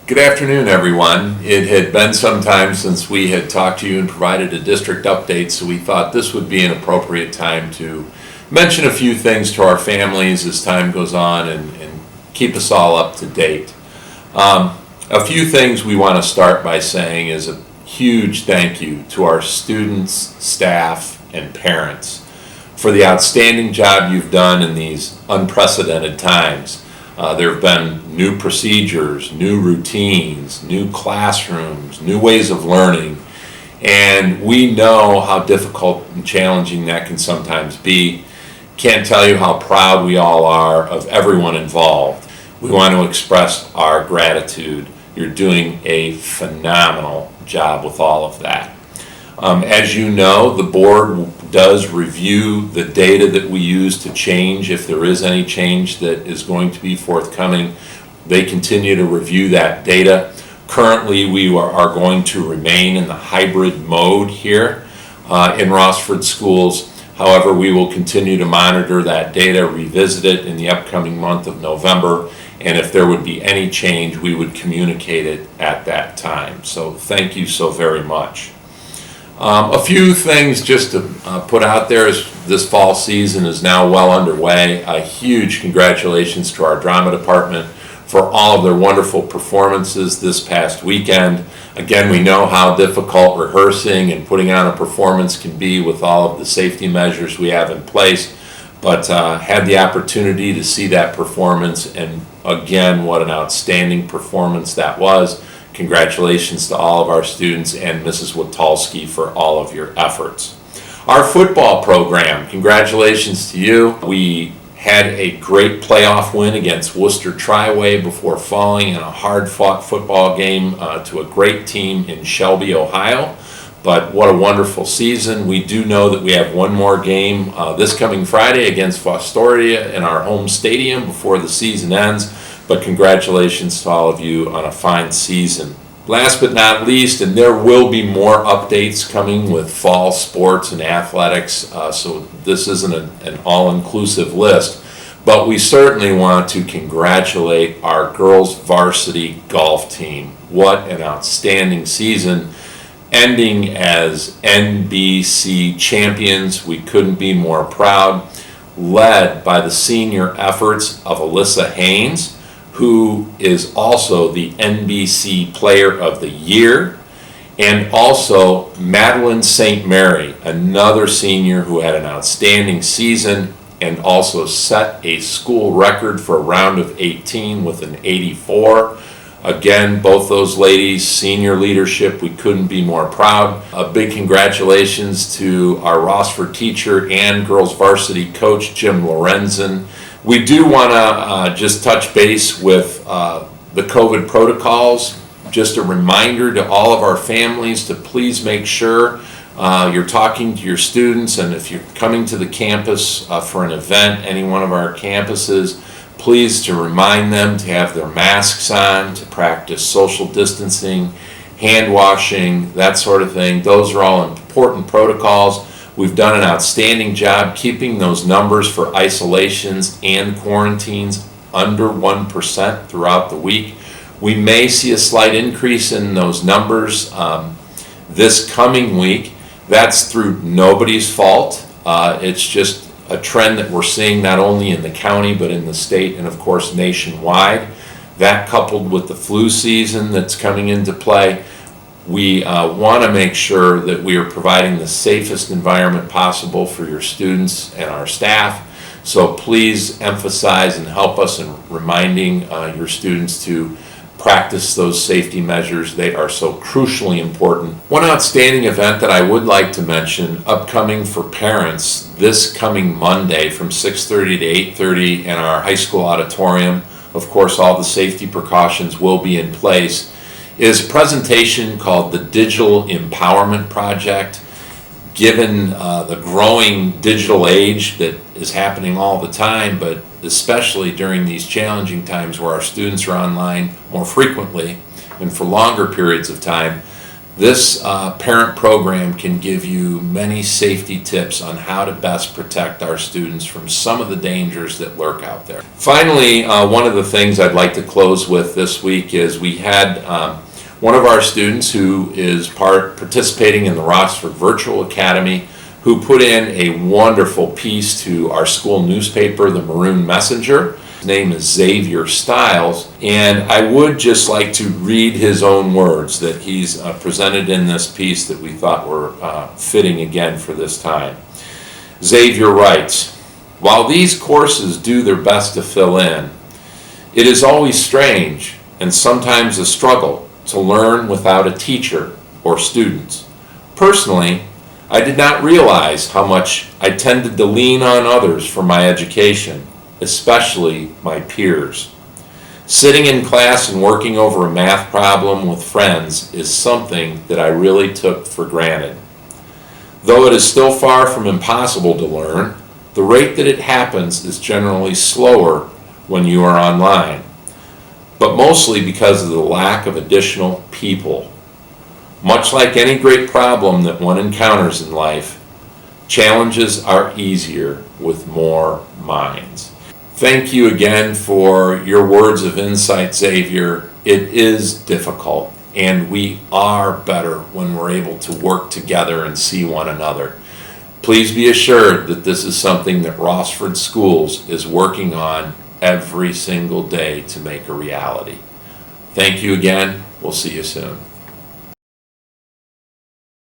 Good afternoon, everyone. It had been some time since we had talked to you and provided a district update, so we thought this would be an appropriate time to mention a few things to our families as time goes on and keep us all up to date. A few things we want to start by saying is a huge thank you to our students, staff, and parents for the outstanding job you've done in these unprecedented times. There have been new procedures, new routines, new classrooms, new ways of learning, and we know how difficult and challenging that can sometimes be. Can't tell you how proud we all are of everyone involved. We want to express our gratitude. You're doing a phenomenal job with all of that. As you know, the board does review the data that we use to change, if there is any change that is going to be forthcoming. They continue to review that data. Currently, we are going to remain in the hybrid mode here in Rossford schools. However, we will continue to monitor that data, revisit it in the upcoming month of November, and if there would be any change, we would communicate it at that time. So thank you so very much. A few things just to put out there as this fall season is now well underway. A huge congratulations to our drama department for all of their wonderful performances this past weekend. Again, we know how difficult rehearsing and putting on a performance can be with all of the safety measures we have in place, but had the opportunity to see that performance, and again, what an outstanding performance that was. Congratulations to all of our students and Mrs. Witalski for all of your efforts. Our football program, congratulations to you. We had a great playoff win against Worcester Triway before falling in a hard-fought football game to a great team in Shelby, Ohio. But what a wonderful season. We do know that we have one more game this coming Friday against Fostoria in our home stadium before the season ends. But congratulations to all of you on a fine season. Last but not least, and there will be more updates coming with fall sports and athletics, so this isn't an all-inclusive list, but we certainly want to congratulate our girls varsity golf team. What an outstanding season, ending as NBC champions. We couldn't be more proud, led by the senior efforts of Alyssa Haynes, who is also the NBC Player of the Year, and also Madeline St. Mary, another senior who had an outstanding season and also set a school record for a round of 18 with an 84. Again, both those ladies, senior leadership, we couldn't be more proud. A big congratulations to our Rossford teacher and girls varsity coach, Jim Lorenzen. We do want to just touch base with the COVID protocols. Just a reminder to all of our families to please make sure you're talking to your students, and if you're coming to the campus for an event, any one of our campuses, please to remind them to have their masks on, to practice social distancing, hand washing, that sort of thing. Those are all important protocols. We've done an outstanding job keeping those numbers for isolations and quarantines under 1% throughout the week. We may see a slight increase in those numbers this coming week. That's through nobody's fault. It's just a trend that we're seeing not only in the county but in the state and of course nationwide. That coupled with the flu season that's coming into play, we want to make sure that we are providing the safest environment possible for your students and our staff. So please emphasize and help us in reminding your students to practice those safety measures. They are so crucially important. One outstanding event that I would like to mention, upcoming for parents this coming Monday from 6:30 to 8:30 in our high school auditorium. Of course, all the safety precautions will be in place. Is a presentation called the Digital Empowerment Project. Given the growing digital age that is happening all the time, but especially during these challenging times where our students are online more frequently and for longer periods of time, This parent program can give you many safety tips on how to best protect our students from some of the dangers that lurk out there. Finally, one of the things I'd like to close with this week is we had one of our students who is participating in the Rossford Virtual Academy who put in a wonderful piece to our school newspaper, the Maroon Messenger. His name is Xavier Stiles, and I would just like to read his own words that he's presented in this piece that we thought were fitting again for this time. Xavier writes, "While these courses do their best to fill in, it is always strange and sometimes a struggle to learn without a teacher or students. Personally, I did not realize how much I tended to lean on others for my education, especially my peers. Sitting in class and working over a math problem with friends is something that I really took for granted. Though it is still far from impossible to learn, the rate that it happens is generally slower when you are online, but mostly because of the lack of additional people. Much like any great problem that one encounters in life, challenges are easier with more minds." Thank you again for your words of insight, Xavier. It is difficult, and we are better when we're able to work together and see one another. Please be assured that this is something that Rossford Schools is working on every single day to make a reality. Thank you again. We'll see you soon.